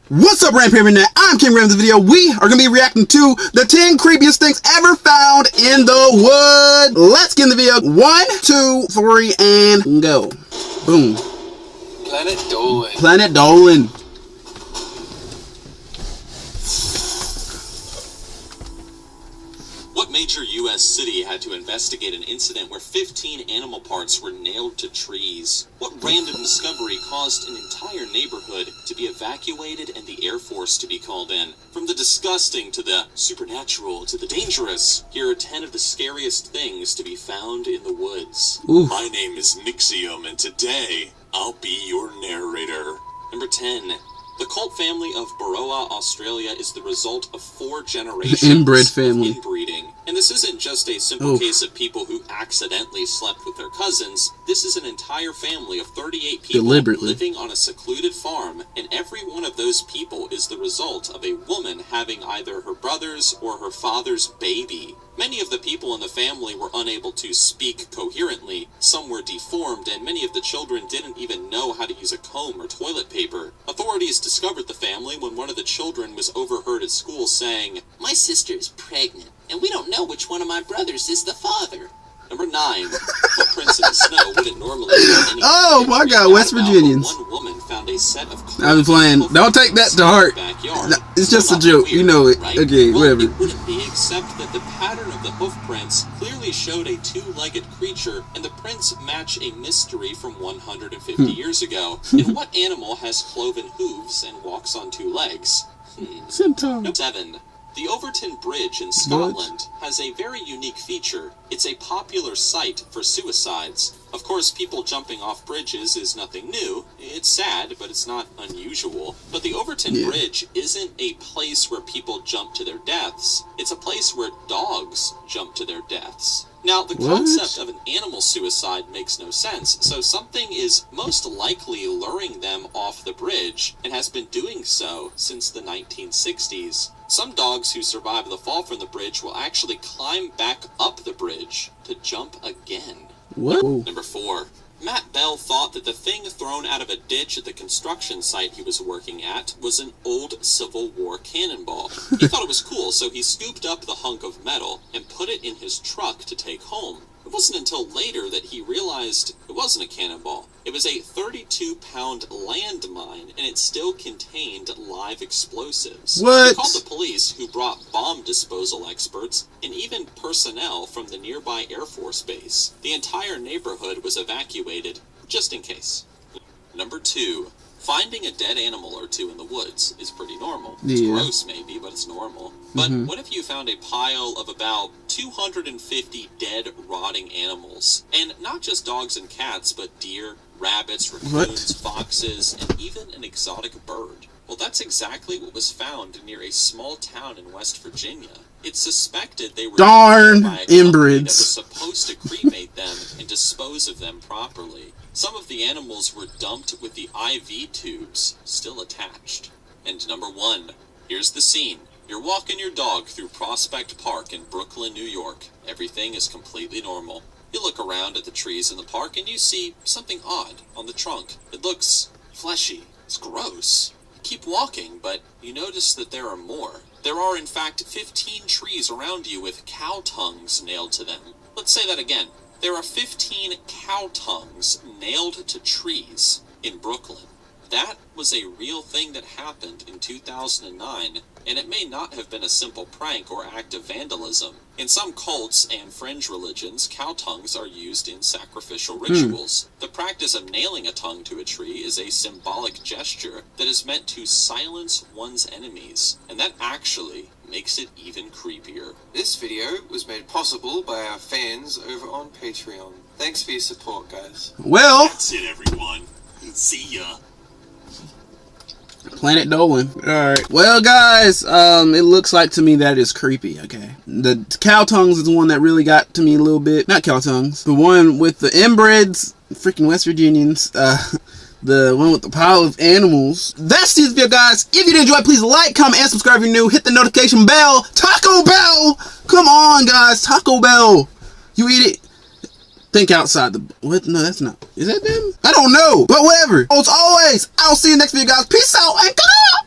What's up, Grandpa Internet? I'm Kim. In this video, we are going to be reacting to the 10 creepiest things ever found in the wood. Let's get in the video. 1, 2, 3, and go. Boom. Planet Dolan. Planet Dolan. What major U.S. city had to investigate an incident where 15 animal parts were nailed to trees? What random discovery caused an entire neighborhood to be evacuated and the Air Force to be called in? From the disgusting to the supernatural to the dangerous, here are 10 of the scariest things to be found in the woods. Oof. My name is Nixium, and today I'll be your narrator. Number 10. The cult family of Baroa, Australia is the result of 4 generations Inbred family. of inbreeding. And this isn't just a simple case of people who accidentally slept with their cousins. This is an entire family of 38 people living on a secluded farm, and every one of those people is the result of a woman having either her brother's or her father's baby. Many of the people in the family were unable to speak coherently, some were deformed, and many of the children didn't even know how to use a comb or toilet paper. Authorities discovered the family when one of the children was overheard at school saying, "My sister is pregnant, and we don't know which one of my brothers is the father." Number 9. Footprints in the snow wouldn't normally be any. Oh my God, West Virginians. One woman found a set of I was playing. Don't take that to heart. No, it's just a joke. You know it. Right? Okay, Well, whatever. it wouldn't be, except that the pattern of the hoof prints clearly showed a 2-legged creature, and the prints match a mystery from 150 years ago. And what animal has cloven hooves and walks on 2 legs? Centaur. 7. The Overton Bridge in Scotland has a very unique feature. It's a popular site for suicides. Of course, people jumping off bridges is nothing new. It's sad, but it's not unusual. But the Overton Bridge isn't a place where people jump to their deaths. It's a place where dogs jump to their deaths. Now, the concept of an animal suicide makes no sense, so something is most likely luring them off the bridge, and has been doing so since the 1960s. Some dogs who survive the fall from the bridge will actually climb back up the bridge to jump again. What? Number 4. Matt Bell thought that the thing thrown out of a ditch at the construction site he was working at was an old Civil War cannonball. He thought it was cool, so he scooped up the hunk of metal and put it in his truck to take home. It wasn't until later that he realized it wasn't a cannonball. It was a 32-pound landmine, and it still contained live explosives. What? He called the police, who brought bomb disposal experts, and even personnel from the nearby Air Force Base. The entire neighborhood was evacuated, just in case. Number 2. Finding a dead animal or 2 in the woods is pretty normal. It's gross maybe, but it's normal. But what if you found a pile of about 250 dead, rotting animals? And not just dogs and cats, but deer, rabbits, raccoons, foxes, and even an exotic bird. Well, that's exactly what was found near a small town in West Virginia. It's suspected they were darn by a company inbreds that was supposed to cremate them and dispose of them properly. Some of the animals were dumped with the IV tubes still attached. And number 1, here's the scene. You're walking your dog through Prospect Park in Brooklyn, New York. Everything is completely normal. You look around at the trees in the park and you see something odd on the trunk. It looks fleshy. It's gross. You keep walking, but you notice that there are more. There are, in fact, 15 trees around you with cow tongues nailed to them. Let's say that again. There are 15 cow tongues nailed to trees in Brooklyn. That was a real thing that happened in 2009, and it may not have been a simple prank or act of vandalism. In some cults and fringe religions, cow tongues are used in sacrificial rituals. The practice of nailing a tongue to a tree is a symbolic gesture that is meant to silence one's enemies, and that actually makes it even creepier. This video was made possible by our fans over on Patreon. Thanks for your support, guys. Well, That's it, everyone. See ya. Planet Dolan. Alright. Well, guys, it looks like to me that is creepy, okay? The cow tongues is the one that really got to me a little bit. Not cow tongues. The one with the inbreds, freaking West Virginians, the one with the pile of animals. That's this video, guys. If you did enjoy, please like, comment, and subscribe if you're new. Hit the notification bell. Taco Bell! Come on, guys. Taco Bell. You eat it. Think outside the... What? No, that's not... Is that them? I don't know. But whatever. As always, I'll see you next video, guys. Peace out and cut up!